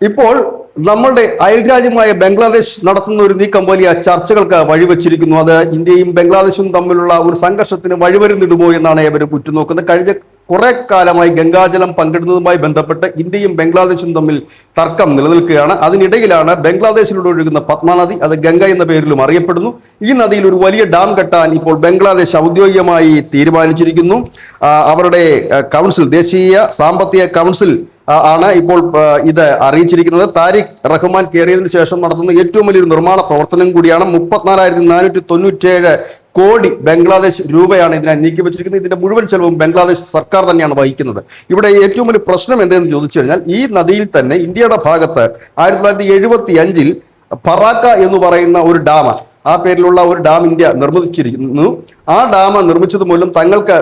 ഇപ്പോൾ നമ്മളുടെ അയൽരാജ്യമായ ബംഗ്ലാദേശ് നടത്തുന്ന ഒരു നീക്കം വലിയ ചർച്ചകൾക്ക് വഴിവെച്ചിരിക്കുന്നു. അത് ഇന്ത്യയും ബംഗ്ലാദേശും തമ്മിലുള്ള ഒരു സംഘർഷത്തിന് വഴിവരുന്നിടുമോ എന്നാണ് ഇവർ ഉറ്റുനോക്കുന്നത്. കഴിഞ്ഞ കുറെ കാലമായി ഗംഗാജലം പങ്കിടുന്നതുമായി ബന്ധപ്പെട്ട് ഇന്ത്യയും ബംഗ്ലാദേശും തമ്മിൽ തർക്കം നിലനിൽക്കുകയാണ്. അതിനിടയിലാണ് ബംഗ്ലാദേശിലൂടെ ഒഴുകുന്ന പത്മ നദി, അത് ഗംഗ എന്ന പേരിലും അറിയപ്പെടുന്നു. ഈ നദിയിൽ ഒരു വലിയ ഡാം കെട്ടാൻ ഇപ്പോൾ ബംഗ്ലാദേശ് ഔദ്യോഗികമായി തീരുമാനിച്ചിരിക്കുന്നു. അവരുടെ കൗൺസിൽ, ദേശീയ സാമ്പത്തിക കൗൺസിൽ ആണ് ഇപ്പോൾ ഇത് അറിയിച്ചിരിക്കുന്നത്. താരിഖ് റഹ്മാൻ കയറിയതിനു ശേഷം നടത്തുന്ന ഏറ്റവും വലിയൊരു നിർമ്മാണ പ്രവർത്തനം കൂടിയാണ്. 34,497 കോടി ബംഗ്ലാദേശ് രൂപയാണ് ഇതിനായി നീക്കിവെച്ചിരിക്കുന്നത്. ഇതിന്റെ മുഴുവൻ ചെലവും ബംഗ്ലാദേശ് സർക്കാർ തന്നെയാണ് വഹിക്കുന്നത്. ഇവിടെ ഏറ്റവും വലിയ പ്രശ്നം എന്തെന്ന് ചോദിച്ചു കഴിഞ്ഞാൽ, ഈ നദിയിൽ തന്നെ ഇന്ത്യയുടെ ഭാഗത്ത് 1975 ഫറാക്ക എന്ന് പറയുന്ന ഒരു ഡാം, ആ പേരിലുള്ള ഒരു ഡാം ഇന്ത്യ നിർമ്മിച്ചിരിക്കുന്നു. ആ ഡാം നിർമ്മിച്ചത് മൂലം തങ്ങൾക്ക്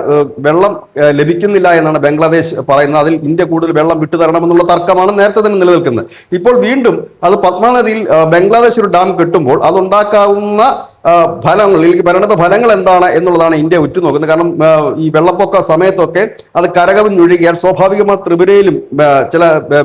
വെള്ളം ലഭിക്കുന്നില്ല എന്നാണ് ബംഗ്ലാദേശ് പറയുന്നത്. അതിൽ ഇന്ത്യ കൂടുതൽ വെള്ളം വിട്ടുതരണമെന്നുള്ള തർക്കമാണ് നേരത്തെ തന്നെ നിലനിൽക്കുന്നത്. ഇപ്പോൾ വീണ്ടും അത് പത്മ നദിയിൽ ബംഗ്ലാദേശ് ഒരു ഡാം കെട്ടുമ്പോൾ അതുണ്ടാക്കാവുന്ന ഫലങ്ങൾ, അല്ലെങ്കിൽ പരിണത ഫലങ്ങൾ എന്താണ് എന്നുള്ളതാണ് ഇന്ത്യ ഉറ്റുനോക്കുന്നത്. കാരണം ഈ വെള്ളപ്പൊക്ക സമയത്തൊക്കെ അത് കരകവിഞ്ഞൊഴുകിയാൽ സ്വാഭാവികമായി ത്രിപുരയിലും ചില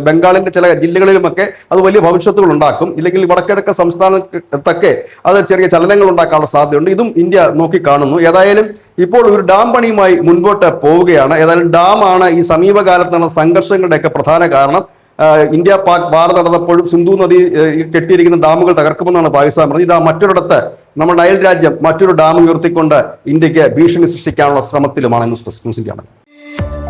ബംഗാളിന്റെ ചില ജില്ലകളിലുമൊക്കെ അത് വലിയ ഭവിഷ്യത്തുകൾ ഉണ്ടാക്കും. ഇല്ലെങ്കിൽ വടക്കിഴക്ക് സംസ്ഥാനത്തൊക്കെ അത് ചെറിയ ചലനങ്ങൾ ഉണ്ടാക്കാനുള്ള സാധ്യതയുണ്ട്. ഇതും ഇന്ത്യ നോക്കിക്കാണുന്നു. ഏതായാലും ഇപ്പോൾ ഒരു ഡാം പണിയുമായി മുൻപോട്ട് പോവുകയാണ്. ഏതായാലും ഡാമാണ് ഈ സമീപകാലത്ത് നടന്ന സംഘർഷങ്ങളുടെയൊക്കെ പ്രധാന കാരണം. ഇന്ത്യ പാക് വാർ നടന്നപ്പോഴും സിന്ധു നദി കെട്ടിയിരിക്കുന്ന ഡാമുകൾ തകർക്കുമെന്നാണ് പാകിസ്ഥാൻ പറഞ്ഞത്. ഇതാ മറ്റൊരിടത്ത് നമ്മുടെ അയൽ രാജ്യം മറ്റൊരു ഡാം ഉയർത്തിക്കൊണ്ട് ഇന്ത്യക്ക് ഭീഷണി സൃഷ്ടിക്കാനുള്ള ശ്രമത്തിലുമാണ്. News desk news India.